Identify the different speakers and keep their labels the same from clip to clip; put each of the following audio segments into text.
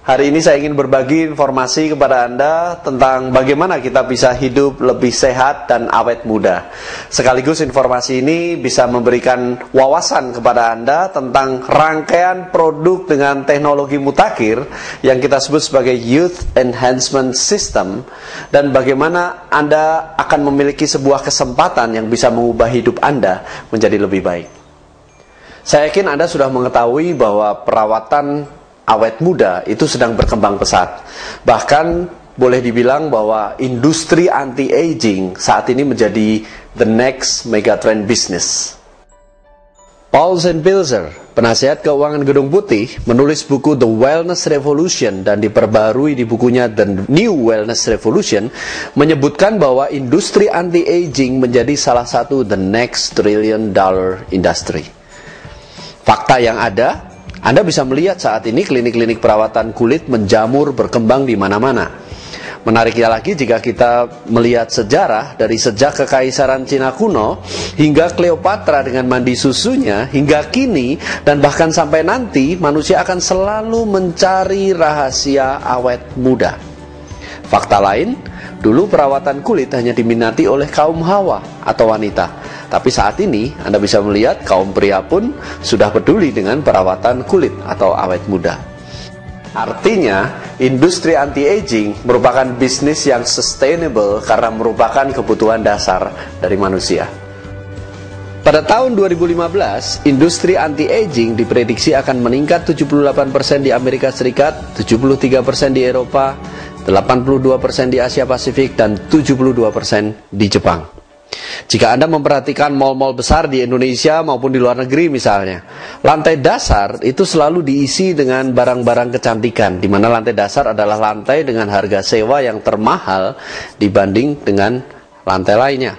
Speaker 1: Hari ini saya ingin berbagi informasi kepada Anda tentang bagaimana kita bisa hidup lebih sehat dan awet muda. Sekaligus informasi ini bisa memberikan wawasan kepada Anda tentang rangkaian produk dengan teknologi mutakhir yang kita sebut sebagai Youth Enhancement System, dan bagaimana Anda akan memiliki sebuah kesempatan yang bisa mengubah hidup Anda menjadi lebih baik. Saya yakin Anda sudah mengetahui bahwa perawatan awet muda itu sedang berkembang pesat. Bahkan boleh dibilang bahwa industri anti-aging saat ini menjadi the next megatrend business. Paul Pilzer, penasihat keuangan Gedung Putih, menulis buku The Wellness Revolution dan diperbarui di bukunya The New Wellness Revolution, menyebutkan bahwa industri anti-aging menjadi salah satu the next $1 trillion industry. Fakta yang ada, Anda bisa melihat saat ini klinik-klinik perawatan kulit menjamur berkembang di mana-mana. Menariknya lagi jika kita melihat sejarah dari sejak kekaisaran Cina kuno hingga Cleopatra dengan mandi susunya hingga kini dan bahkan sampai nanti, manusia akan selalu mencari rahasia awet muda. Fakta lain, dulu perawatan kulit hanya diminati oleh kaum hawa atau wanita. Tapi saat ini Anda bisa melihat kaum pria pun sudah peduli dengan perawatan kulit atau awet muda. Artinya, industri anti-aging merupakan bisnis yang sustainable karena merupakan kebutuhan dasar dari manusia. Pada tahun 2015, industri anti-aging diprediksi akan meningkat 78% di Amerika Serikat, 73% di Eropa, 82% di Asia Pasifik, dan 72% di Jepang. Jika Anda memperhatikan mal-mal besar di Indonesia maupun di luar negeri misalnya, lantai dasar itu selalu diisi dengan barang-barang kecantikan, di mana lantai dasar adalah lantai dengan harga sewa yang termahal dibanding dengan lantai lainnya.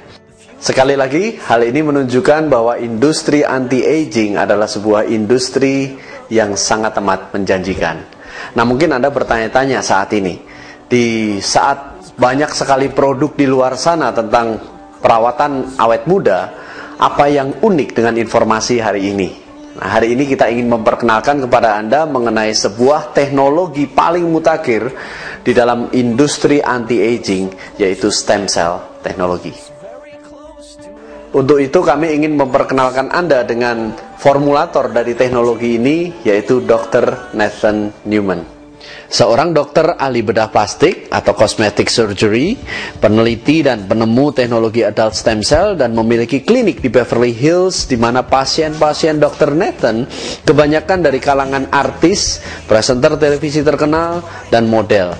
Speaker 1: Sekali lagi, hal ini menunjukkan bahwa industri anti-aging adalah sebuah industri yang sangat amat menjanjikan. Nah, mungkin Anda bertanya-tanya saat ini, di saat banyak sekali produk di luar sana tentang perawatan awet muda, apa yang unik dengan informasi hari ini? Nah, hari ini kita ingin memperkenalkan kepada Anda mengenai sebuah teknologi paling mutakhir di dalam industri anti-aging, yaitu stem cell teknologi. Untuk itu kami ingin memperkenalkan Anda dengan formulator dari teknologi ini, yaitu Dr. Nathan Newman. Seorang dokter ahli bedah plastik atau cosmetic surgery, peneliti dan penemu teknologi adult stem cell, dan memiliki klinik di Beverly Hills di mana pasien-pasien Dr. Nathan kebanyakan dari kalangan artis, presenter televisi terkenal, dan model.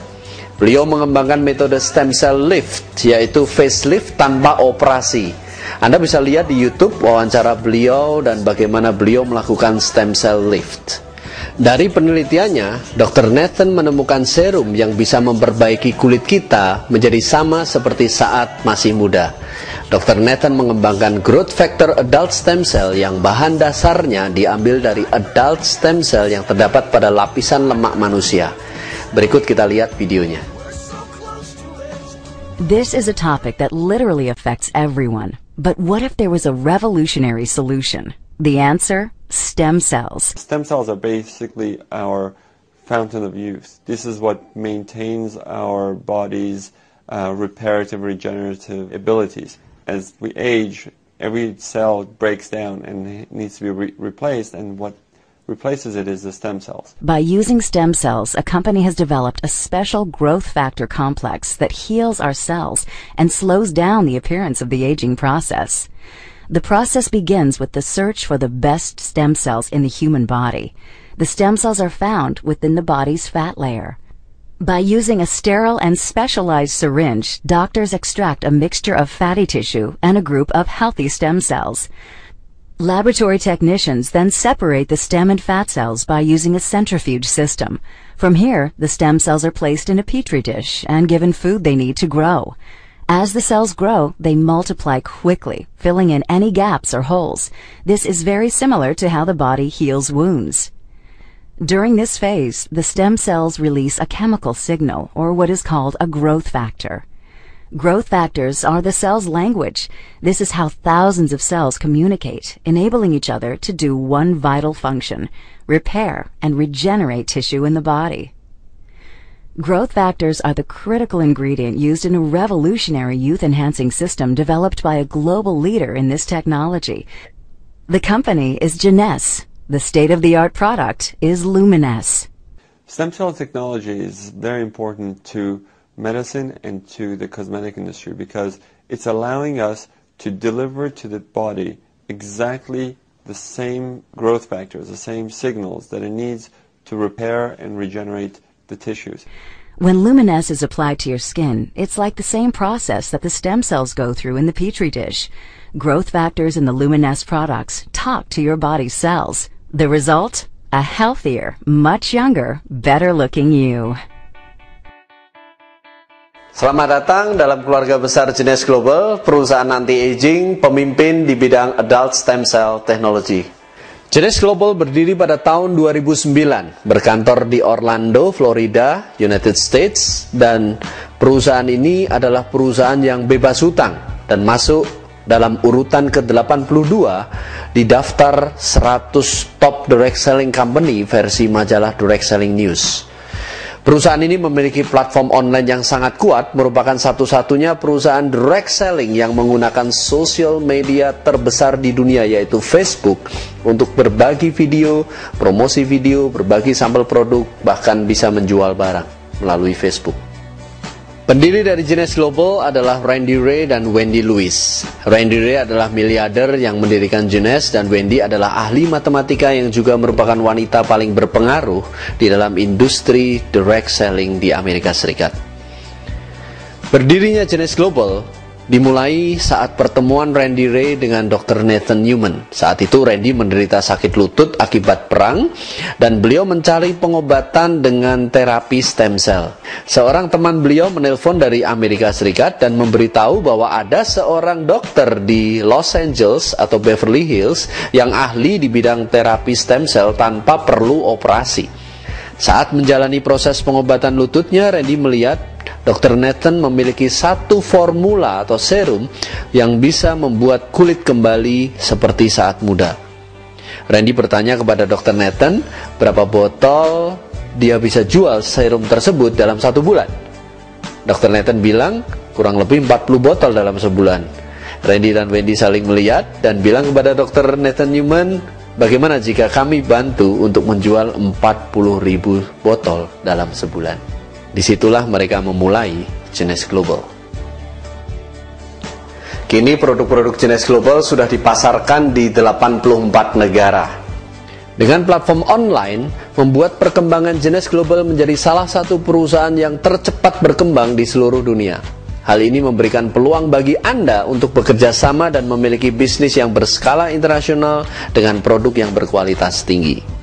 Speaker 1: Beliau mengembangkan metode stem cell lift, yaitu facelift tanpa operasi. Anda bisa lihat di YouTube wawancara beliau dan bagaimana beliau melakukan stem cell lift. Dari penelitiannya, Dr. Nathan menemukan serum yang bisa memperbaiki kulit kita menjadi sama seperti saat masih muda. Dr. Nathan mengembangkan growth factor adult stem cell yang bahan dasarnya diambil dari adult stem cell yang terdapat pada lapisan lemak manusia. Berikut kita lihat videonya.
Speaker 2: This is a topic that literally affects everyone. But what if there was a revolutionary solution? The answer? Stem cells.
Speaker 3: Stem cells are basically our fountain of youth. This is what maintains our body's reparative, regenerative abilities. As we age, every cell breaks down and needs to be replaced, and what replaces it is the stem cells.
Speaker 2: By using stem cells, a company has developed a special growth factor complex that heals our cells and slows down the appearance of the aging process. The process begins with the search for the best stem cells in the human body. The stem cells are found within the body's fat layer. By using a sterile and specialized syringe, doctors extract a mixture of fatty tissue and a group of healthy stem cells. Laboratory technicians then separate the stem and fat cells by using a centrifuge system. From here, the stem cells are placed in a petri dish and given food they need to grow. As the cells grow, they multiply quickly, filling in any gaps or holes. This is very similar to how the body heals wounds. During this phase, the stem cells release a chemical signal, or what is called a growth factor. Growth factors are the cell's language. This is how thousands of cells communicate, enabling each other to do one vital function: repair and regenerate tissue in the body. Growth factors are the critical ingredient used in a revolutionary youth-enhancing system developed by a global leader in this technology. The company is Genees. The state-of-the-art product is Luminesce.
Speaker 3: Stem cell technology is very important to medicine and to the cosmetic industry because it's allowing us to deliver to the body exactly the same growth factors, the same signals that it needs to repair and regenerate the tissues.
Speaker 2: When Luminesce is applied to your skin, it's like the same process that the stem cells go through in the Petri dish. Growth factors in the Luminesce products talk to your body's cells. The result? A healthier, much younger, better-looking you.
Speaker 1: Selamat datang dalam keluarga besar Genees Global, perusahaan anti-aging, pemimpin di bidang adult stem cell technology. Genees Global berdiri pada tahun 2009, berkantor di Orlando, Florida, United States, dan perusahaan ini adalah perusahaan yang bebas hutang dan masuk dalam urutan ke-82 di daftar 100 top direct selling company versi majalah Direct Selling News. Perusahaan ini memiliki platform online yang sangat kuat, merupakan satu-satunya perusahaan direct selling yang menggunakan social media terbesar di dunia, yaitu Facebook, untuk berbagi video, promosi video, berbagi sampel produk, bahkan bisa menjual barang melalui Facebook. Pendiri dari Genees Global adalah Randy Ray dan Wendy Lewis. Randy Ray adalah miliarder yang mendirikan Genees, dan Wendy adalah ahli matematika yang juga merupakan wanita paling berpengaruh di dalam industri direct selling di Amerika Serikat. Berdirinya Genees Global dimulai saat pertemuan Randy Ray dengan Dr. Nathan Newman. Saat itu Randy menderita sakit lutut akibat perang dan beliau mencari pengobatan dengan terapi stem cell. Seorang teman beliau menelpon dari Amerika Serikat dan memberitahu bahwa ada seorang dokter di Los Angeles atau Beverly Hills yang ahli di bidang terapi stem cell tanpa perlu operasi. Saat menjalani proses pengobatan lututnya, Randy melihat Dr. Nathan memiliki satu formula atau serum yang bisa membuat kulit kembali seperti saat muda. Randy bertanya kepada Dr. Nathan berapa botol dia bisa jual serum tersebut dalam 1 bulan. Dr. Nathan bilang kurang lebih 40 botol dalam sebulan. Randy dan Wendy saling melihat dan bilang kepada Dr. Nathan Newman, bagaimana jika kami bantu untuk menjual 40.000 botol dalam sebulan. Disitulah mereka memulai Genees Global. Kini produk-produk Genees Global sudah dipasarkan di 84 negara. Dengan platform online, membuat perkembangan Genees Global menjadi salah satu perusahaan yang tercepat berkembang di seluruh dunia. Hal ini memberikan peluang bagi Anda untuk bekerja sama dan memiliki bisnis yang berskala internasional dengan produk yang berkualitas tinggi.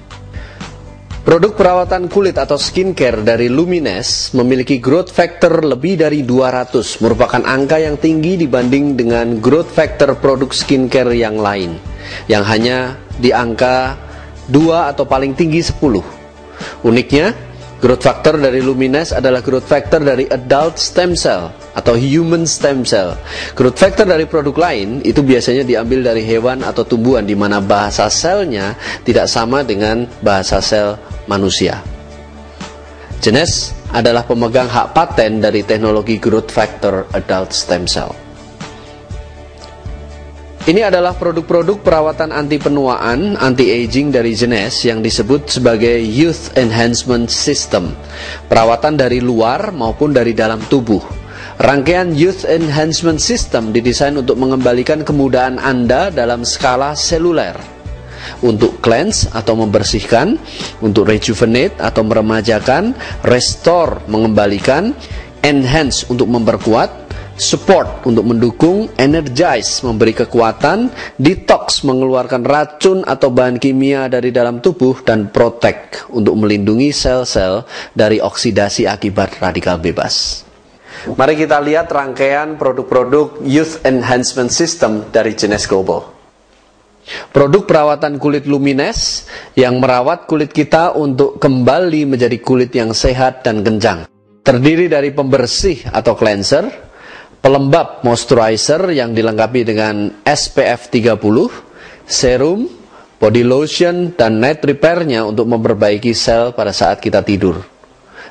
Speaker 1: Produk perawatan kulit atau skincare dari Luminesce memiliki growth factor lebih dari 200, merupakan angka yang tinggi dibanding dengan growth factor produk skincare yang lain, yang hanya di angka 2 atau paling tinggi 10. Uniknya, growth factor dari Luminesce adalah growth factor dari adult stem cell atau human stem cell. Growth factor dari produk lain itu biasanya diambil dari hewan atau tumbuhan, di mana bahasa selnya tidak sama dengan bahasa sel manusia. Genees adalah pemegang hak paten dari teknologi growth factor adult stem cell. Ini adalah produk-produk perawatan anti penuaan, anti-aging dari Genees yang disebut sebagai Youth Enhancement System. Perawatan dari luar maupun dari dalam tubuh. Rangkaian Youth Enhancement System didesain untuk mengembalikan kemudahan Anda dalam skala seluler. Untuk cleanse atau membersihkan, untuk rejuvenate atau meremajakan, restore mengembalikan, enhance untuk memperkuat, support untuk mendukung, energize memberi kekuatan, detox mengeluarkan racun atau bahan kimia dari dalam tubuh, dan protect untuk melindungi sel-sel dari oksidasi akibat radikal bebas. Mari kita lihat rangkaian produk-produk Youth Enhancement System dari Genees Global. Produk perawatan kulit Luminesce yang merawat kulit kita untuk kembali menjadi kulit yang sehat dan kencang. Terdiri dari pembersih atau cleanser, pelembab moisturizer yang dilengkapi dengan SPF 30, serum, body lotion, dan night repair-nya untuk memperbaiki sel pada saat kita tidur.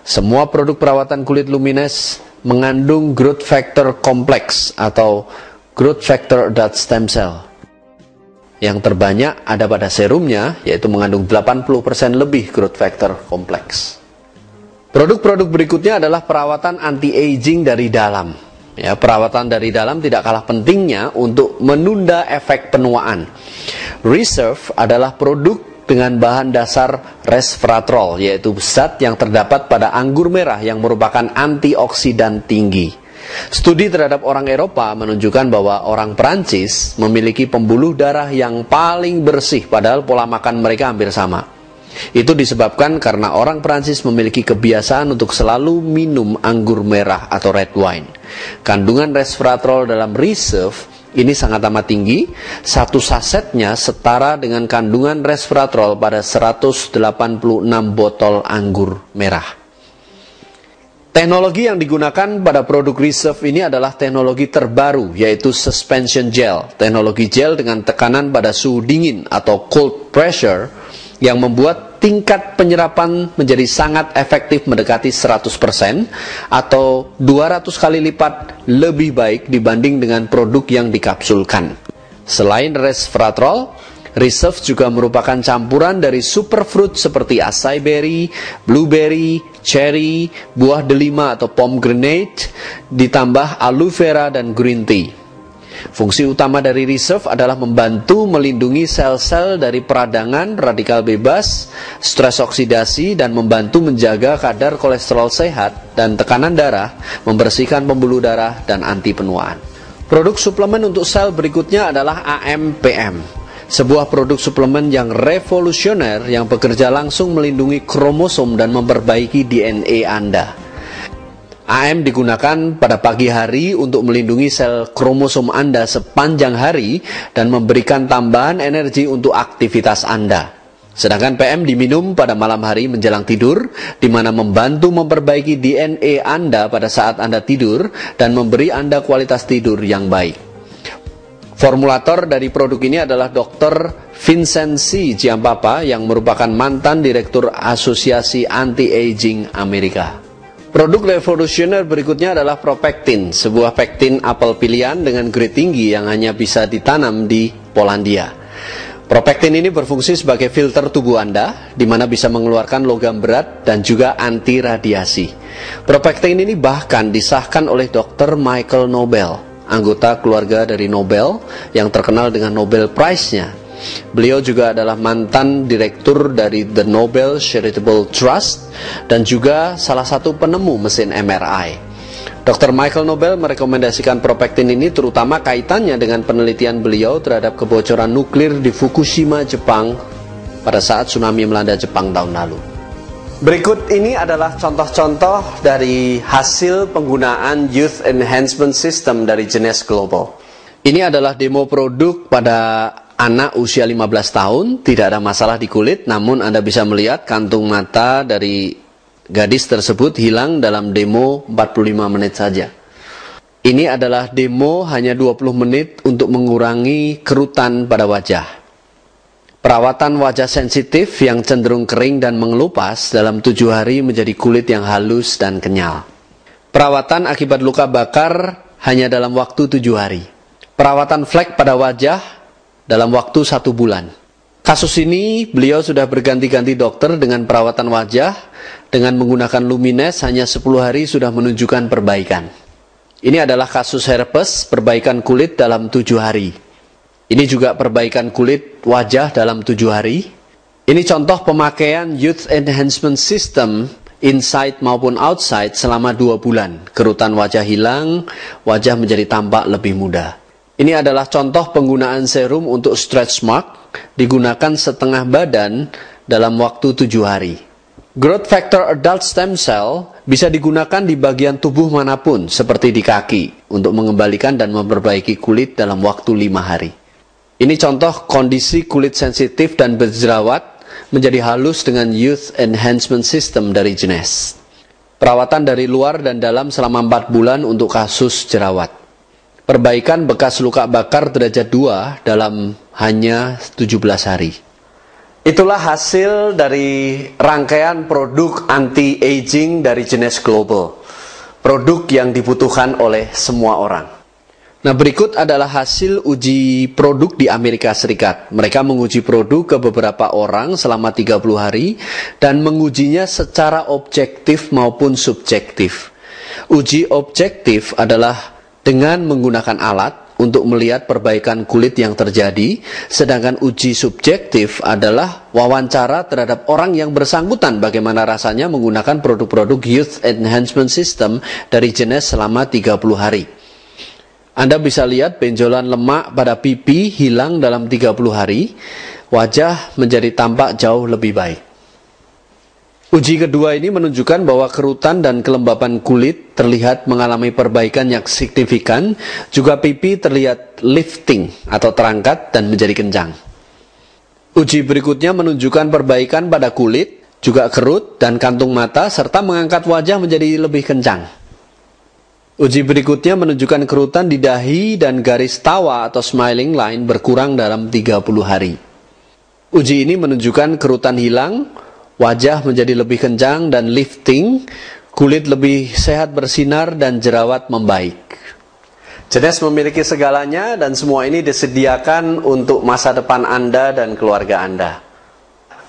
Speaker 1: Semua produk perawatan kulit Lumines mengandung growth factor kompleks atau growth factor adult stem cell. Yang terbanyak ada pada serumnya, yaitu mengandung 80% lebih growth factor kompleks. Produk-produk berikutnya adalah perawatan anti-aging dari dalam. Ya, perawatan dari dalam tidak kalah pentingnya untuk menunda efek penuaan. Reserve adalah produk dengan bahan dasar resveratrol, yaitu zat yang terdapat pada anggur merah yang merupakan antioksidan tinggi. Studi terhadap orang Eropa menunjukkan bahwa orang Perancis memiliki pembuluh darah yang paling bersih, padahal pola makan mereka hampir sama. Itu disebabkan karena orang Prancis memiliki kebiasaan untuk selalu minum anggur merah atau red wine. Kandungan resveratrol dalam Reserve ini sangat amat tinggi. Satu sasetnya setara dengan kandungan resveratrol pada 186 botol anggur merah. Teknologi yang digunakan pada produk Reserve ini adalah teknologi terbaru, yaitu suspension gel. Teknologi gel dengan tekanan pada suhu dingin atau cold pressure yang membuat tingkat penyerapan menjadi sangat efektif mendekati 100% atau 200 kali lipat lebih baik dibanding dengan produk yang dikapsulkan. Selain resveratrol, Reserve juga merupakan campuran dari superfruit seperti acai berry, blueberry, cherry, buah delima atau pomegranate, ditambah aloe vera dan green tea. Fungsi utama dari Reserve adalah membantu melindungi sel-sel dari peradangan, radikal bebas, stres oksidasi, dan membantu menjaga kadar kolesterol sehat dan tekanan darah, membersihkan pembuluh darah, dan anti penuaan. Produk suplemen untuk sel berikutnya adalah AMPM, sebuah produk suplemen yang revolusioner yang bekerja langsung melindungi kromosom dan memperbaiki DNA Anda. AM digunakan pada pagi hari untuk melindungi sel kromosom Anda sepanjang hari dan memberikan tambahan energi untuk aktivitas Anda. Sedangkan PM diminum pada malam hari menjelang tidur, di mana membantu memperbaiki DNA Anda pada saat Anda tidur dan memberi Anda kualitas tidur yang baik. Formulator dari produk ini adalah Dr. Vincent C. Giampapa yang merupakan mantan Direktur Asosiasi Anti-Aging Amerika. Produk revolusioner berikutnya adalah Propectin, sebuah pektin apel pilihan dengan grade tinggi yang hanya bisa ditanam di Polandia. Propectin ini berfungsi sebagai filter tubuh Anda, di mana bisa mengeluarkan logam berat dan juga anti radiasi. Propectin ini bahkan disahkan oleh Dr. Michael Nobel, anggota keluarga dari Nobel yang terkenal dengan Nobel Prize-nya. Beliau juga adalah mantan direktur dari The Nobel Charitable Trust dan juga salah satu penemu mesin MRI. Dr. Michael Nobel merekomendasikan Propectin ini terutama kaitannya dengan penelitian beliau terhadap kebocoran nuklir di Fukushima, Jepang pada saat tsunami melanda Jepang tahun lalu. Berikut ini adalah contoh-contoh dari hasil penggunaan Youth Enhancement System dari Genes Global. Ini adalah demo produk pada anak usia 15 tahun, tidak ada masalah di kulit, namun Anda bisa melihat kantung mata dari gadis tersebut hilang dalam demo 45 menit saja. Ini adalah demo hanya 20 menit untuk mengurangi kerutan pada wajah. Perawatan wajah sensitif yang cenderung kering dan mengelupas dalam 7 hari menjadi kulit yang halus dan kenyal. Perawatan akibat luka bakar hanya dalam waktu 7 hari. Perawatan flek pada wajah dalam waktu 1 bulan. Kasus ini beliau sudah berganti-ganti dokter dengan perawatan wajah. Dengan menggunakan Lumines hanya 10 hari sudah menunjukkan perbaikan. Ini adalah kasus herpes, perbaikan kulit dalam 7 hari. Ini juga perbaikan kulit wajah dalam 7 hari. Ini contoh pemakaian Youth Enhancement System inside maupun outside selama 2 bulan. Kerutan wajah hilang, wajah menjadi tampak lebih muda. Ini adalah contoh penggunaan serum untuk stretch mark, digunakan setengah badan dalam waktu 7 hari. Growth factor adult stem cell bisa digunakan di bagian tubuh manapun, seperti di kaki, untuk mengembalikan dan memperbaiki kulit dalam waktu 5 hari. Ini contoh kondisi kulit sensitif dan berjerawat menjadi halus dengan Youth Enhancement System dari Genes. Perawatan dari luar dan dalam selama 4 bulan untuk kasus jerawat. Perbaikan bekas luka bakar derajat 2 dalam hanya 17 hari. Itulah hasil dari rangkaian produk anti-aging dari Genesis Global. Produk yang dibutuhkan oleh semua orang. Nah, berikut adalah hasil uji produk di Amerika Serikat. Mereka menguji produk ke beberapa orang selama 30 hari dan mengujinya secara objektif maupun subjektif. Uji objektif adalah dengan menggunakan alat untuk melihat perbaikan kulit yang terjadi, sedangkan uji subjektif adalah wawancara terhadap orang yang bersangkutan bagaimana rasanya menggunakan produk-produk Youth Enhancement System dari Genesis selama 30 hari. Anda bisa lihat benjolan lemak pada pipi hilang dalam 30 hari, wajah menjadi tampak jauh lebih baik. Uji kedua ini menunjukkan bahwa kerutan dan kelembapan kulit terlihat mengalami perbaikan yang signifikan, juga pipi terlihat lifting atau terangkat dan menjadi kencang. Uji berikutnya menunjukkan perbaikan pada kulit, juga kerut dan kantung mata, serta mengangkat wajah menjadi lebih kencang. Uji berikutnya menunjukkan kerutan di dahi dan garis tawa atau smiling line berkurang dalam 30 hari. Uji ini menunjukkan kerutan hilang, wajah menjadi lebih kencang dan lifting, kulit lebih sehat bersinar dan jerawat membaik. Genesis memiliki segalanya dan semua ini disediakan untuk masa depan Anda dan keluarga Anda.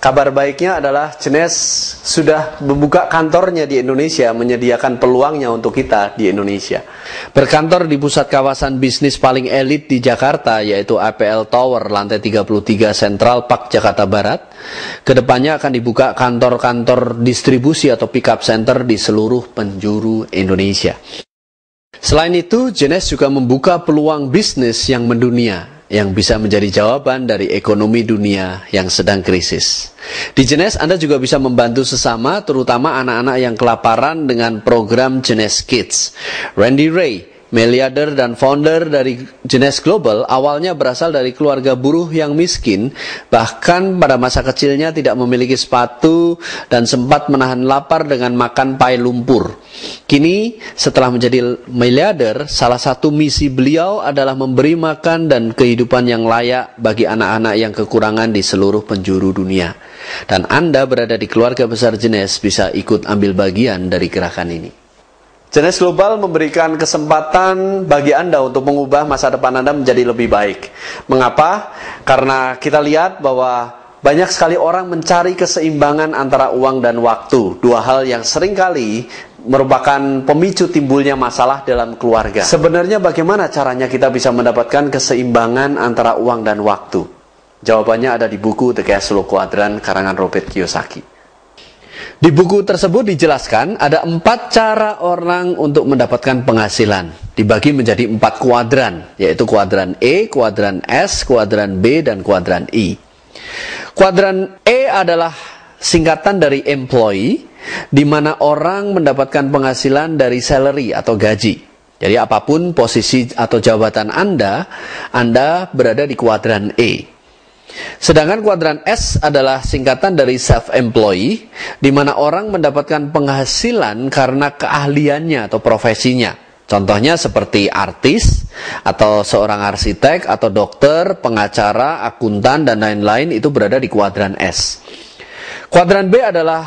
Speaker 1: Kabar baiknya adalah Genesis sudah membuka kantornya di Indonesia, menyediakan peluangnya untuk kita di Indonesia. Berkantor di pusat kawasan bisnis paling elit di Jakarta, yaitu APL Tower, lantai 33 Central Park, Jakarta Barat. Kedepannya akan dibuka kantor-kantor distribusi atau pick-up center di seluruh penjuru Indonesia. Selain itu, Genesis juga membuka peluang bisnis yang mendunia, yang bisa menjadi jawaban dari ekonomi dunia yang sedang krisis. Di Genesis Anda juga bisa membantu sesama, terutama anak-anak yang kelaparan dengan program Genesis Kids. Randy Ray, miliarder dan founder dari Genesis Global, awalnya berasal dari keluarga buruh yang miskin, bahkan pada masa kecilnya tidak memiliki sepatu dan sempat menahan lapar dengan makan pai lumpur. Kini, setelah menjadi miliarder, salah satu misi beliau adalah memberi makan dan kehidupan yang layak bagi anak-anak yang kekurangan di seluruh penjuru dunia. Dan Anda berada di keluarga besar Genesis bisa ikut ambil bagian dari gerakan ini. Genesis Global memberikan kesempatan bagi Anda untuk mengubah masa depan Anda menjadi lebih baik. Mengapa? Karena kita lihat bahwa banyak sekali orang mencari keseimbangan antara uang dan waktu. Dua hal yang seringkali merupakan pemicu timbulnya masalah dalam keluarga. Sebenarnya bagaimana caranya kita bisa mendapatkan keseimbangan antara uang dan waktu? Jawabannya ada di buku The Cash Flow Quadrant karangan Robert Kiyosaki. Di buku tersebut dijelaskan ada 4 cara orang untuk mendapatkan penghasilan. Dibagi menjadi 4 kuadran, yaitu kuadran E, kuadran S, kuadran B, dan kuadran I. Kuadran E adalah singkatan dari employee, di mana orang mendapatkan penghasilan dari salary atau gaji. Jadi apapun posisi atau jabatan Anda berada di kuadran E. Sedangkan kuadran S adalah singkatan dari self-employee, di mana orang mendapatkan penghasilan karena keahliannya atau profesinya. Contohnya seperti artis, atau seorang arsitek, atau dokter, pengacara, akuntan, dan lain-lain, itu berada di kuadran S. Kuadran B adalah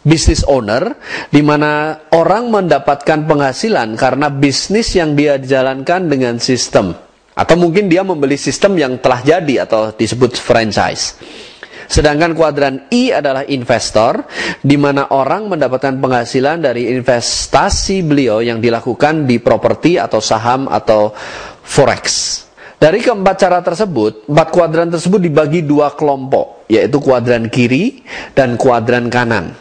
Speaker 1: business owner, di mana orang mendapatkan penghasilan karena bisnis yang dia jalankan dengan sistem. Atau mungkin dia membeli sistem yang telah jadi atau disebut franchise. Sedangkan kuadran I adalah investor, di mana orang mendapatkan penghasilan dari investasi beliau yang dilakukan di properti atau saham atau forex. Dari keempat cara tersebut, 4 kuadran tersebut dibagi 2 kelompok, yaitu kuadran kiri dan kuadran kanan.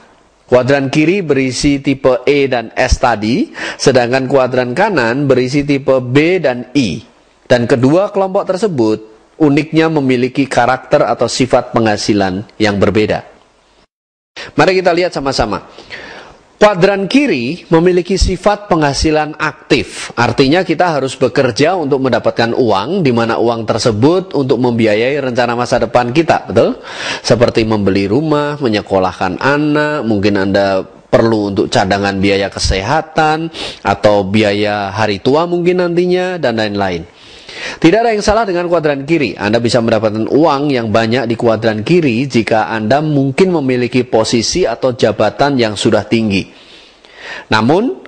Speaker 1: Kuadran kiri berisi tipe E dan S tadi, sedangkan kuadran kanan berisi tipe B dan I. Dan kedua kelompok tersebut uniknya memiliki karakter atau sifat penghasilan yang berbeda. Mari kita lihat sama-sama. Kuadran kiri memiliki sifat penghasilan aktif. Artinya kita harus bekerja untuk mendapatkan uang, di mana uang tersebut untuk membiayai rencana masa depan kita, betul? Seperti membeli rumah, menyekolahkan anak, mungkin Anda perlu untuk cadangan biaya kesehatan, atau biaya hari tua mungkin nantinya, dan lain-lain. Tidak ada yang salah dengan kuadran kiri. Anda bisa mendapatkan uang yang banyak di kuadran kiri jika Anda mungkin memiliki posisi atau jabatan yang sudah tinggi. Namun,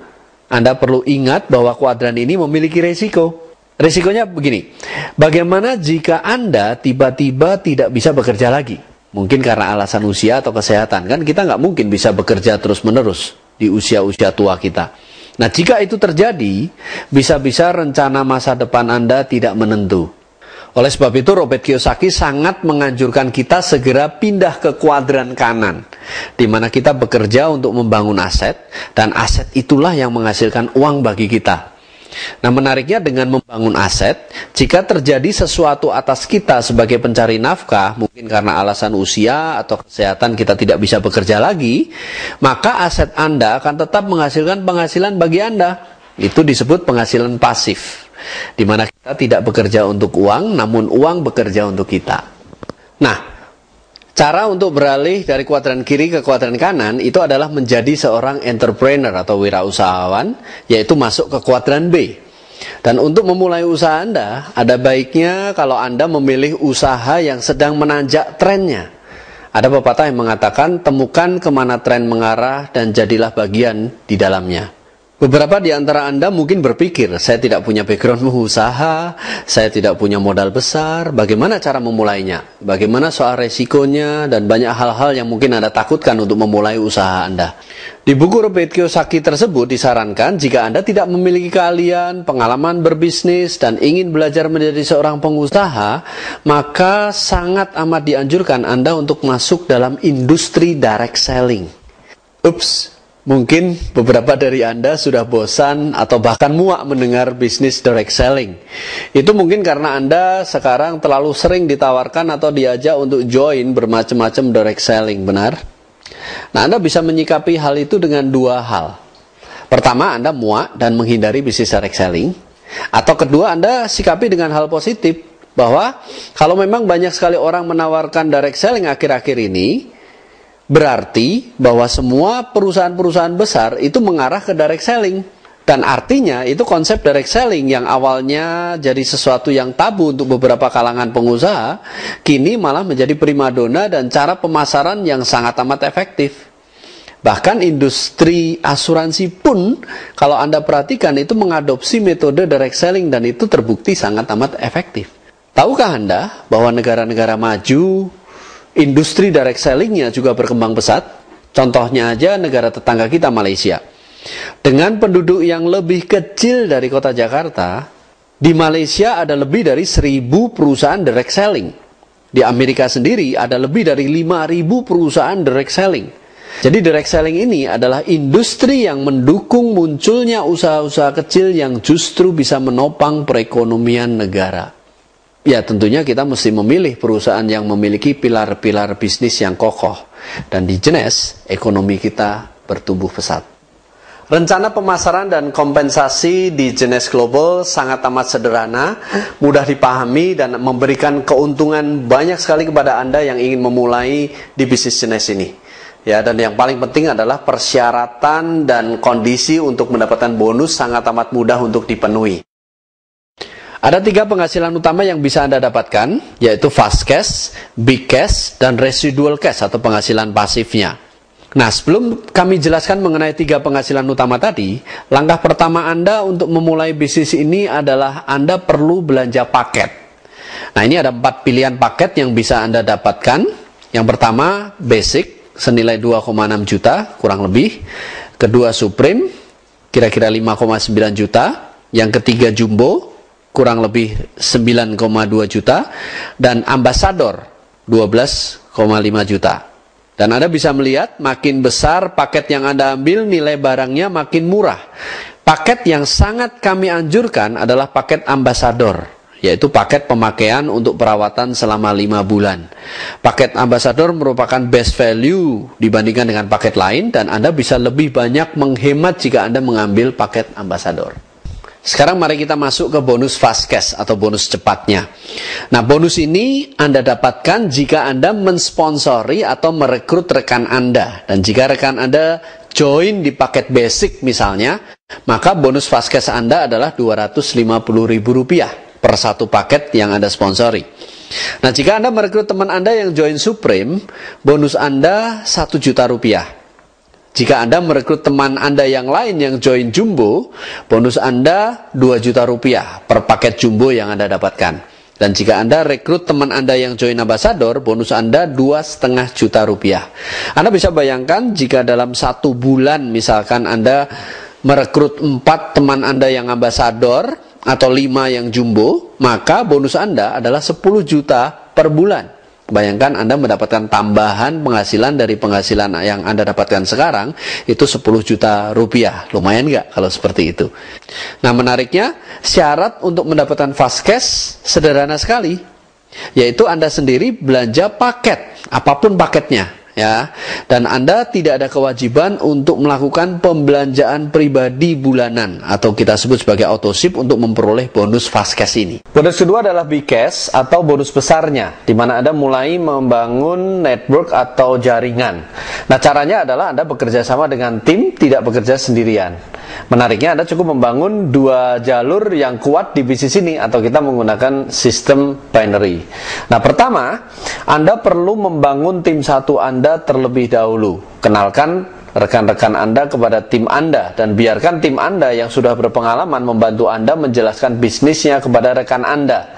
Speaker 1: Anda perlu ingat bahwa kuadran ini memiliki resiko. Resikonya begini, bagaimana jika Anda tiba-tiba tidak bisa bekerja lagi? Mungkin karena alasan usia atau kesehatan. Kan kita nggak mungkin bisa bekerja terus-menerus di usia-usia tua kita. Nah, jika itu terjadi, bisa-bisa rencana masa depan Anda tidak menentu. Oleh sebab itu, Robert Kiyosaki sangat menganjurkan kita segera pindah ke kuadran kanan, di mana kita bekerja untuk membangun aset, dan aset itulah yang menghasilkan uang bagi kita. Nah, menariknya dengan membangun aset, jika terjadi sesuatu atas kita sebagai pencari nafkah, mungkin karena alasan usia atau kesehatan kita tidak bisa bekerja lagi, maka aset Anda akan tetap menghasilkan penghasilan bagi Anda. Itu disebut penghasilan pasif, di mana kita tidak bekerja untuk uang, namun uang bekerja untuk kita. Nah, cara untuk beralih dari kuadran kiri ke kuadran kanan itu adalah menjadi seorang entrepreneur atau wirausahawan, yaitu masuk ke kuadran B. Dan untuk memulai usaha Anda, ada baiknya kalau Anda memilih usaha yang sedang menanjak trennya. Ada pepatah yang mengatakan, temukan kemana tren mengarah dan jadilah bagian di dalamnya. Beberapa di antara Anda mungkin berpikir, saya tidak punya background usaha, saya tidak punya modal besar, bagaimana cara memulainya? Bagaimana soal resikonya, dan banyak hal-hal yang mungkin Anda takutkan untuk memulai usaha Anda. Di buku Robert Kiyosaki tersebut disarankan, jika Anda tidak memiliki keahlian, pengalaman berbisnis, dan ingin belajar menjadi seorang pengusaha, maka sangat amat dianjurkan Anda untuk masuk dalam industri direct selling. Ups! Mungkin beberapa dari Anda sudah bosan atau bahkan muak mendengar bisnis direct selling. Itu mungkin karena Anda sekarang terlalu sering ditawarkan atau diajak untuk join bermacam-macam direct selling, benar? Nah, Anda bisa menyikapi hal itu dengan dua hal. Pertama, Anda muak dan menghindari bisnis direct selling. Atau kedua, Anda sikapi dengan hal positif, bahwa kalau memang banyak sekali orang menawarkan direct selling akhir-akhir ini, berarti bahwa semua perusahaan-perusahaan besar itu mengarah ke direct selling. Dan artinya itu konsep direct selling yang awalnya jadi sesuatu yang tabu untuk beberapa kalangan pengusaha, kini malah menjadi primadona dan cara pemasaran yang sangat amat efektif. Bahkan industri asuransi pun, kalau Anda perhatikan, itu mengadopsi metode direct selling dan itu terbukti sangat amat efektif. Tahukah Anda bahwa negara-negara maju industri direct selling-nya juga berkembang pesat? Contohnya aja negara tetangga kita, Malaysia. Dengan penduduk yang lebih kecil dari kota Jakarta, di Malaysia ada lebih dari 1.000 perusahaan direct selling. Di Amerika sendiri ada lebih dari 5.000 perusahaan direct selling. Jadi direct selling ini adalah industri yang mendukung munculnya usaha-usaha kecil yang justru bisa menopang perekonomian negara. Ya, tentunya kita mesti memilih perusahaan yang memiliki pilar-pilar bisnis yang kokoh. Dan di Jenes, ekonomi kita bertumbuh pesat. Rencana pemasaran dan kompensasi di Jenes Global sangat amat sederhana, mudah dipahami, dan memberikan keuntungan banyak sekali kepada Anda yang ingin memulai di bisnis Jenes ini. Ya, dan yang paling penting adalah persyaratan dan kondisi untuk mendapatkan bonus sangat amat mudah untuk dipenuhi. Ada 3 penghasilan utama yang bisa Anda dapatkan, yaitu fast cash, big cash, dan residual cash atau penghasilan pasifnya. Nah, sebelum kami jelaskan mengenai 3 penghasilan utama tadi, langkah pertama Anda untuk memulai bisnis ini adalah Anda perlu belanja paket. Nah, ini ada 4 pilihan paket yang bisa Anda dapatkan. Yang pertama, basic, senilai 2,6 juta, kurang lebih. Kedua, Supreme, kira-kira 5,9 juta. Yang ketiga, Jumbo, kurang lebih 9,2 juta, dan Ambassador 12,5 juta. Dan Anda bisa melihat makin besar paket yang Anda ambil, nilai barangnya makin murah. Paket yang sangat kami anjurkan adalah paket Ambassador, yaitu paket pemakaian untuk perawatan selama 5 bulan. Paket Ambassador merupakan best value dibandingkan dengan paket lain, dan Anda bisa lebih banyak menghemat jika Anda mengambil paket Ambassador. Sekarang mari kita masuk ke bonus fast cash atau bonus cepatnya. Nah, bonus ini Anda dapatkan jika Anda mensponsori atau merekrut rekan Anda. Dan jika rekan Anda join di paket basic misalnya, maka bonus fast cash Anda adalah Rp250.000. per satu paket yang Anda sponsori. Nah, jika Anda merekrut teman Anda yang join Supreme, bonus Anda 1 juta rupiah. Jika Anda merekrut teman Anda yang lain yang join Jumbo, bonus Anda 2 juta rupiah per paket Jumbo yang Anda dapatkan. Dan jika Anda rekrut teman Anda yang join Ambassador, bonus Anda 2,5 juta rupiah. Anda bisa bayangkan jika dalam 1 bulan misalkan Anda merekrut 4 teman Anda yang Ambassador atau 5 yang Jumbo, maka bonus Anda adalah 10 juta per bulan. Bayangkan Anda mendapatkan tambahan penghasilan dari penghasilan yang Anda dapatkan sekarang, itu 10 juta rupiah. Lumayan nggak kalau seperti itu? Nah, menariknya, syarat untuk mendapatkan fast cash sederhana sekali, yaitu Anda sendiri belanja paket, apapun paketnya. Ya, dan Anda tidak ada kewajiban untuk melakukan pembelanjaan pribadi bulanan atau kita sebut sebagai autoship untuk memperoleh bonus fast cash ini. Bonus kedua adalah big cash atau bonus besarnya, di mana Anda mulai membangun network atau jaringan. Nah, caranya adalah Anda bekerja sama dengan tim, tidak bekerja sendirian. Menariknya, Anda cukup membangun 2 jalur yang kuat di bisnis ini atau kita menggunakan sistem binary. Nah, pertama, Anda perlu membangun tim satu Anda terlebih dahulu. Kenalkan rekan-rekan Anda kepada tim Anda dan biarkan tim Anda yang sudah berpengalaman membantu Anda menjelaskan bisnisnya kepada rekan Anda.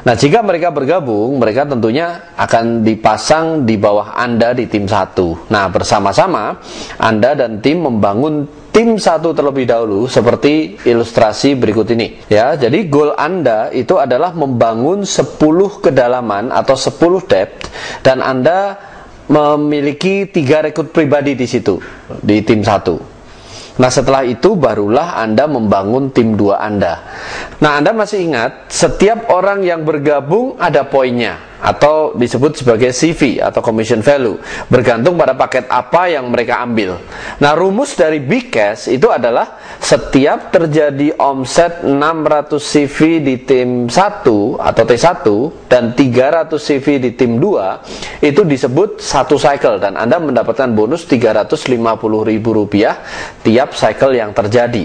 Speaker 1: Nah, jika mereka bergabung, mereka tentunya akan dipasang di bawah Anda di tim satu. Nah, bersama-sama Anda dan tim membangun tim satu terlebih dahulu seperti ilustrasi berikut ini. Ya, jadi goal Anda itu adalah membangun 10 kedalaman atau 10 depth dan Anda memiliki 3 rekrut pribadi di situ di tim satu. Nah, setelah itu barulah Anda membangun tim 2 Anda. Nah, Anda masih ingat, setiap orang yang bergabung ada poinnya atau disebut sebagai CV atau commission value, bergantung pada paket apa yang mereka ambil. Nah, rumus dari big cash itu adalah setiap terjadi omset 600 CV di tim 1 atau T1 dan 300 CV di tim 2, itu disebut satu cycle dan Anda mendapatkan bonus Rp350.000 tiap cycle yang terjadi.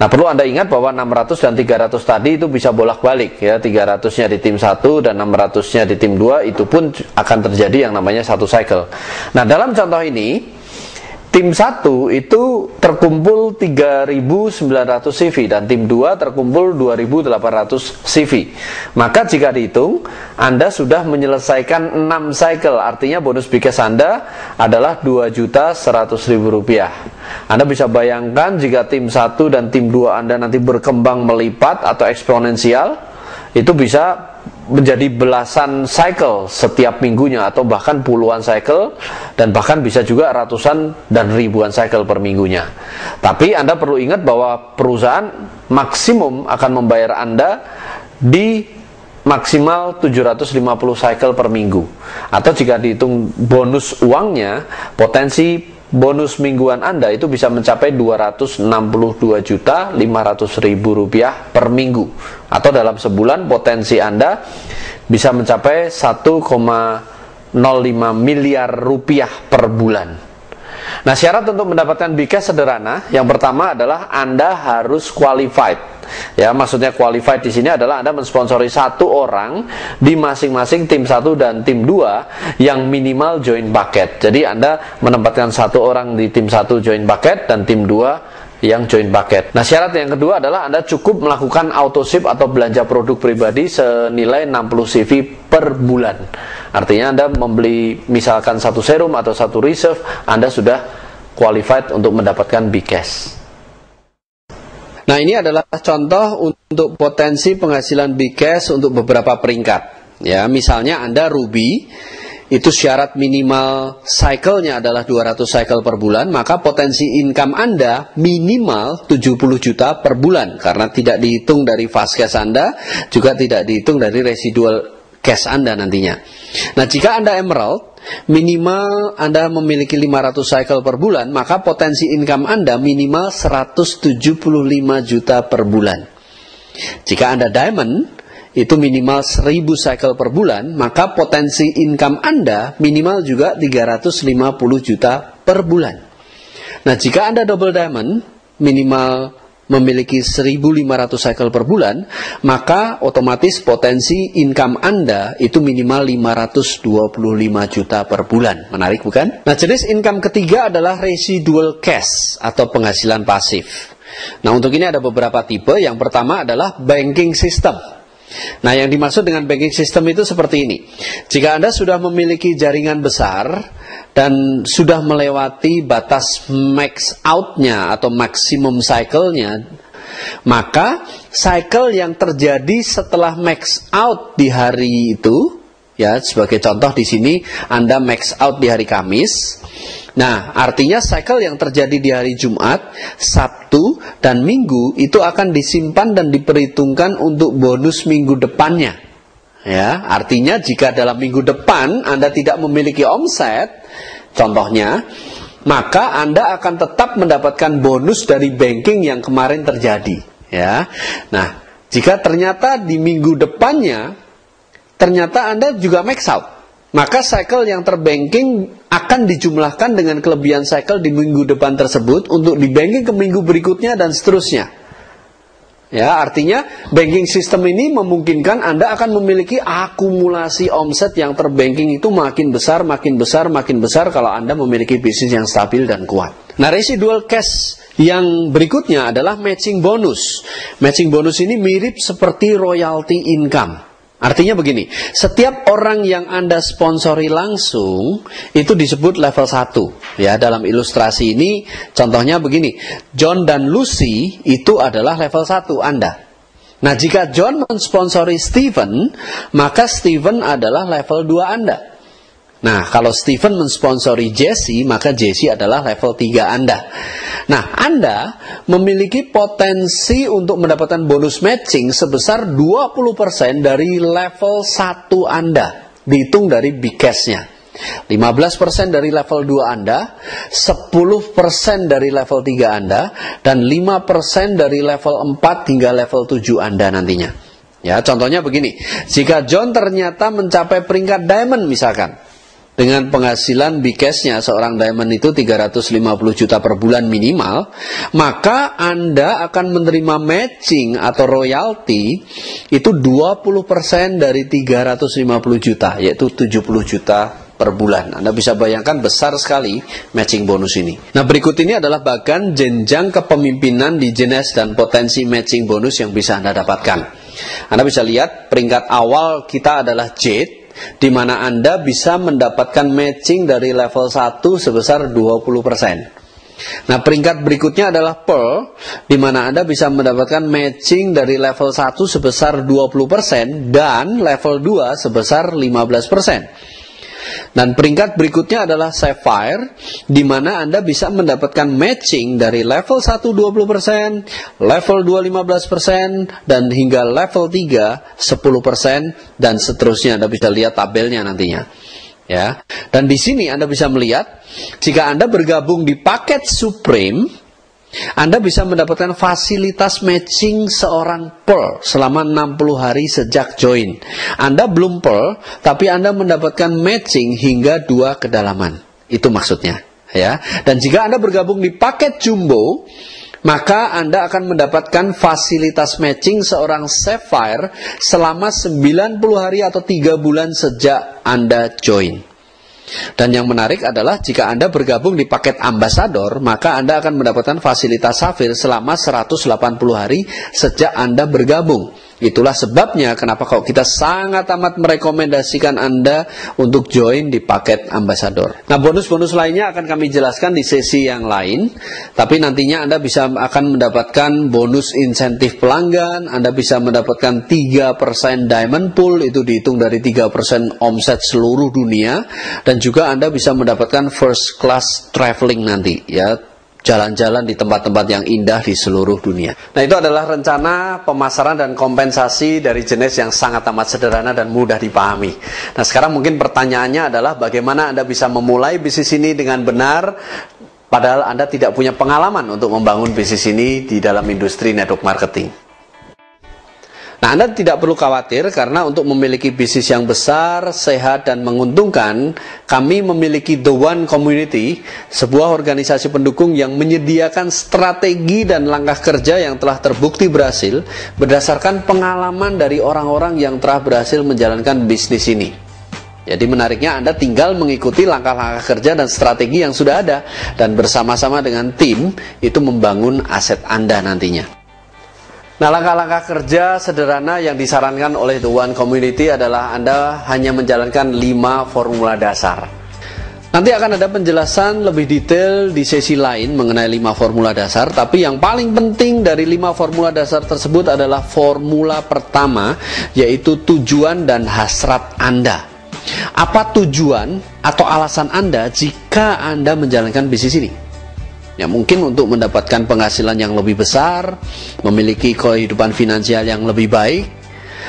Speaker 1: Nah, perlu Anda ingat bahwa 600 dan 300 tadi itu bisa bolak-balik ya, 300-nya di tim 1 dan 600-nya di tim 2, itu pun akan terjadi yang namanya satu cycle. Nah, dalam contoh ini tim 1 itu terkumpul 3.900 CV dan tim 2 terkumpul 2.800 CV. Maka jika dihitung, Anda sudah menyelesaikan 6 cycle. Artinya bonus big cash Anda adalah Rp2.100.000. Anda bisa bayangkan jika tim 1 dan tim 2 Anda nanti berkembang melipat atau eksponensial, itu bisa menjadi belasan cycle setiap minggunya atau bahkan puluhan cycle dan bahkan bisa juga ratusan dan ribuan cycle per minggunya. Tapi Anda perlu ingat bahwa perusahaan maksimum akan membayar Anda di maksimal 750 cycle per minggu. Atau jika dihitung bonus uangnya, potensi bonus mingguan Anda itu bisa mencapai Rp262.500.000 per minggu. Atau dalam sebulan potensi Anda bisa mencapai 1,05 miliar rupiah per bulan. Nah, syarat untuk mendapatkan big cash sederhana. Yang pertama adalah Anda harus qualified. Ya, maksudnya qualified di sini adalah Anda mensponsori 1 orang di masing-masing tim 1 dan tim 2 yang minimal join paket. Jadi Anda menempatkan 1 orang di tim 1 join paket dan tim 2 yang join paket. Nah, syarat yang kedua adalah Anda cukup melakukan autoship atau belanja produk pribadi senilai 60 CV per bulan. Artinya Anda membeli misalkan 1 serum atau 1 reserve, Anda sudah qualified untuk mendapatkan big cash. Nah, ini adalah contoh untuk potensi penghasilan big cash untuk beberapa peringkat. Ya, misalnya Anda Ruby, itu syarat minimal cycle-nya adalah 200 cycle per bulan, maka potensi income Anda minimal 70 juta per bulan, karena tidak dihitung dari fast cash Anda, juga tidak dihitung dari residual cash Anda nantinya. Nah, jika Anda Emerald, minimal Anda memiliki 500 cycle per bulan, maka potensi income Anda minimal 175 juta per bulan. Jika Anda Diamond, itu minimal 1000 cycle per bulan, maka potensi income Anda minimal juga 350 juta per bulan. Nah, jika Anda Double Diamond, minimal memiliki 1.500 cycle per bulan, maka otomatis potensi income Anda itu minimal 525 juta per bulan. Menarik bukan? Nah, jenis income ketiga adalah residual cash atau penghasilan pasif. Nah, untuk ini ada beberapa tipe. Yang pertama adalah banking system. Nah, yang dimaksud dengan banking system itu seperti ini. Jika Anda sudah memiliki jaringan besar dan sudah melewati batas max out-nya atau maksimum cycle-nya, maka cycle yang terjadi setelah max out di hari itu, ya, sebagai contoh di sini Anda max out di hari Kamis. Nah, artinya cycle yang terjadi di hari Jumat, Sabtu, dan Minggu itu akan disimpan dan diperhitungkan untuk bonus minggu depannya. Ya, artinya jika dalam minggu depan Anda tidak memiliki omset, contohnya, maka Anda akan tetap mendapatkan bonus dari banking yang kemarin terjadi. Ya, nah, jika ternyata di minggu depannya ternyata Anda juga max out, maka cycle yang terbanking akan dijumlahkan dengan kelebihan cycle di minggu depan tersebut untuk dibanking ke minggu berikutnya dan seterusnya. Ya, artinya banking system ini memungkinkan Anda akan memiliki akumulasi omset yang terbanking itu makin besar, makin besar, makin besar kalau Anda memiliki bisnis yang stabil dan kuat. Nah, residual cash yang berikutnya adalah matching bonus. Matching bonus ini mirip seperti royalty income. Artinya begini, setiap orang yang Anda sponsori langsung itu disebut level 1. Ya, dalam ilustrasi ini contohnya begini, John dan Lucy itu adalah level 1 Anda. Nah, jika John mensponsori Steven, maka Steven adalah level 2 Anda. Nah, kalau Steven mensponsori Jesse, maka Jesse adalah level 3 Anda. Nah, Anda memiliki potensi untuk mendapatkan bonus matching sebesar 20% dari level 1 Anda. Dihitung dari big cash-nya. 15% dari level 2 Anda, 10% dari level 3 Anda, dan 5% dari level 4 hingga level 7 Anda nantinya. Ya, contohnya begini, jika John ternyata mencapai peringkat diamond misalkan, dengan penghasilan big cash-nya seorang diamond itu 350 juta per bulan minimal, maka Anda akan menerima matching atau royalti itu 20% dari 350 juta, yaitu 70 juta per bulan. Anda bisa bayangkan besar sekali matching bonus ini. Nah, berikut ini adalah bagian jenjang kepemimpinan di jenis dan potensi matching bonus yang bisa Anda dapatkan. Anda bisa lihat peringkat awal kita adalah Jade, di mana Anda bisa mendapatkan matching dari level 1 sebesar 20%. Nah, peringkat berikutnya adalah Pearl, di mana Anda bisa mendapatkan matching dari level 1 sebesar 20% dan level 2 sebesar 15%. Dan peringkat berikutnya adalah Sapphire, di mana Anda bisa mendapatkan matching dari level 1 20%, level 2 15%, dan hingga level 3 10%, dan seterusnya. Anda bisa lihat tabelnya nantinya. Ya. Dan di sini Anda bisa melihat, jika Anda bergabung di paket Supreme, Anda bisa mendapatkan fasilitas matching seorang Pearl selama 60 hari sejak join. Anda belum Pearl, tapi Anda mendapatkan matching hingga 2 kedalaman. Itu maksudnya. Ya. Dan jika Anda bergabung di paket Jumbo, maka Anda akan mendapatkan fasilitas matching seorang Sapphire selama 90 hari atau 3 bulan sejak Anda join. Dan yang menarik adalah jika Anda bergabung di paket Ambassador, maka Anda akan mendapatkan fasilitas Sapphire selama 180 hari sejak Anda bergabung. Itulah sebabnya kenapa kok kita sangat amat merekomendasikan Anda untuk join di paket Ambassador. Nah, bonus-bonus lainnya akan kami jelaskan di sesi yang lain. Tapi nantinya Anda akan mendapatkan bonus insentif pelanggan. Anda bisa mendapatkan 3% diamond pool, itu dihitung dari 3% omset seluruh dunia. Dan juga Anda bisa mendapatkan first class traveling nanti, ya, jalan-jalan di tempat-tempat yang indah di seluruh dunia. Nah, itu adalah rencana pemasaran dan kompensasi dari jenis yang sangat amat sederhana dan mudah dipahami. Nah, sekarang mungkin pertanyaannya adalah bagaimana Anda bisa memulai bisnis ini dengan benar, padahal Anda tidak punya pengalaman untuk membangun bisnis ini di dalam industri network marketing. Nah, Anda tidak perlu khawatir karena untuk memiliki bisnis yang besar, sehat, dan menguntungkan, kami memiliki The One Community, sebuah organisasi pendukung yang menyediakan strategi dan langkah kerja yang telah terbukti berhasil berdasarkan pengalaman dari orang-orang yang telah berhasil menjalankan bisnis ini. Jadi menariknya Anda tinggal mengikuti langkah-langkah kerja dan strategi yang sudah ada dan bersama-sama dengan tim itu membangun aset Anda nantinya. Nah, langkah-langkah kerja sederhana yang disarankan oleh The One Community adalah Anda hanya menjalankan 5 formula dasar. Nanti akan ada penjelasan lebih detail di sesi lain mengenai 5 formula dasar, tapi yang paling penting dari 5 formula dasar tersebut adalah formula pertama, yaitu tujuan dan hasrat Anda. Apa tujuan atau alasan Anda jika Anda menjalankan bisnis ini? Ya, mungkin untuk mendapatkan penghasilan yang lebih besar, memiliki kehidupan finansial yang lebih baik,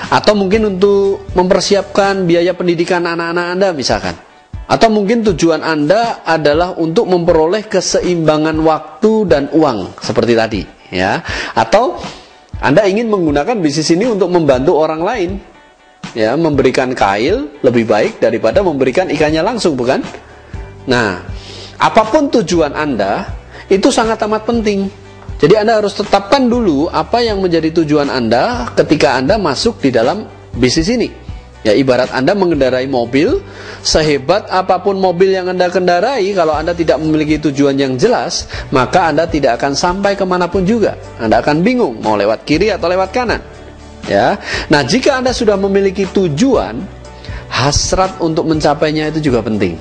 Speaker 1: atau mungkin untuk mempersiapkan biaya pendidikan anak-anak Anda misalkan. Atau mungkin tujuan Anda adalah untuk memperoleh keseimbangan waktu dan uang seperti tadi, ya. Atau Anda ingin menggunakan bisnis ini untuk membantu orang lain, ya, memberikan kail lebih baik daripada memberikan ikannya langsung, bukan? Nah, apapun tujuan Anda, itu sangat amat penting. Jadi Anda harus tetapkan dulu apa yang menjadi tujuan Anda ketika Anda masuk di dalam bisnis ini. Ya, ibarat Anda mengendarai mobil, sehebat apapun mobil yang Anda kendarai, kalau Anda tidak memiliki tujuan yang jelas, maka Anda tidak akan sampai kemanapun juga. Anda akan bingung mau lewat kiri atau lewat kanan. Ya, nah jika Anda sudah memiliki tujuan, hasrat untuk mencapainya itu juga penting.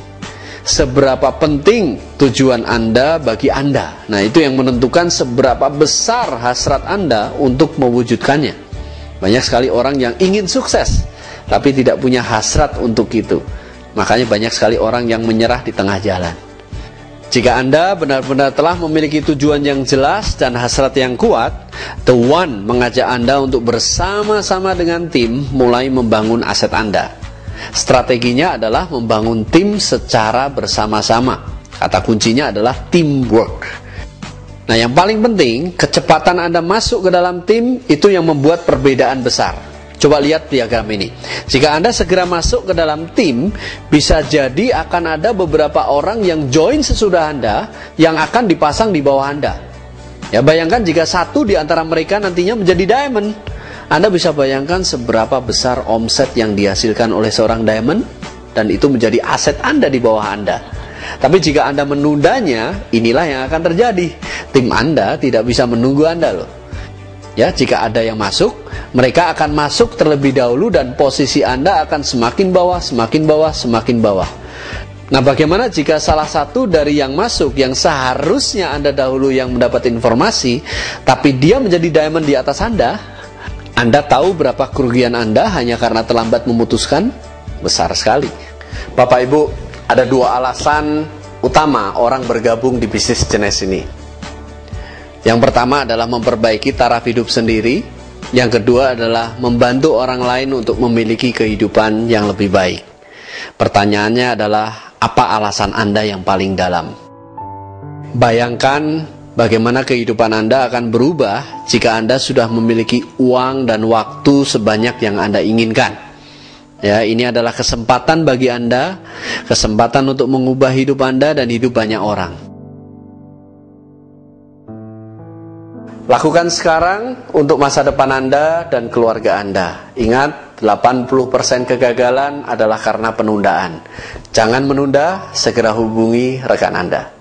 Speaker 1: Seberapa penting tujuan Anda bagi Anda. Nah, itu yang menentukan seberapa besar hasrat Anda untuk mewujudkannya. Banyak sekali orang yang ingin sukses, tapi tidak punya hasrat untuk itu. Makanya banyak sekali orang yang menyerah di tengah jalan. Jika Anda benar-benar telah memiliki tujuan yang jelas dan hasrat yang kuat, The One mengajak Anda untuk bersama-sama dengan tim mulai membangun aset Anda. Strateginya adalah membangun tim secara bersama-sama. Kata kuncinya adalah teamwork. Nah, yang paling penting, kecepatan Anda masuk ke dalam tim itu yang membuat perbedaan besar. Coba lihat diagram ini. Jika Anda segera masuk ke dalam tim, bisa jadi akan ada beberapa orang yang join sesudah Anda yang akan dipasang di bawah Anda. Ya, bayangkan jika satu di antara mereka nantinya menjadi diamond. Anda bisa bayangkan seberapa besar omset yang dihasilkan oleh seorang diamond, dan itu menjadi aset Anda di bawah Anda. Tapi jika Anda menundanya, inilah yang akan terjadi. Tim Anda tidak bisa menunggu Anda loh. Ya, jika ada yang masuk, mereka akan masuk terlebih dahulu dan posisi Anda akan semakin bawah, semakin bawah, semakin bawah. Nah, bagaimana jika salah satu dari yang masuk, yang seharusnya Anda dahulu yang mendapat informasi, tapi dia menjadi diamond di atas Anda tahu berapa kerugian Anda hanya karena terlambat memutuskan? Besar sekali. Bapak Ibu, ada 2 alasan utama orang bergabung di bisnis jenis ini. Yang pertama adalah memperbaiki taraf hidup sendiri. Yang kedua adalah membantu orang lain untuk memiliki kehidupan yang lebih baik. Pertanyaannya adalah, apa alasan Anda yang paling dalam? Bayangkan bagaimana kehidupan Anda akan berubah jika Anda sudah memiliki uang dan waktu sebanyak yang Anda inginkan. Ya, ini adalah kesempatan bagi Anda, kesempatan untuk mengubah hidup Anda dan hidup banyak orang. Lakukan sekarang untuk masa depan Anda dan keluarga Anda. Ingat, 80% kegagalan adalah karena penundaan. Jangan menunda, segera hubungi rekan Anda.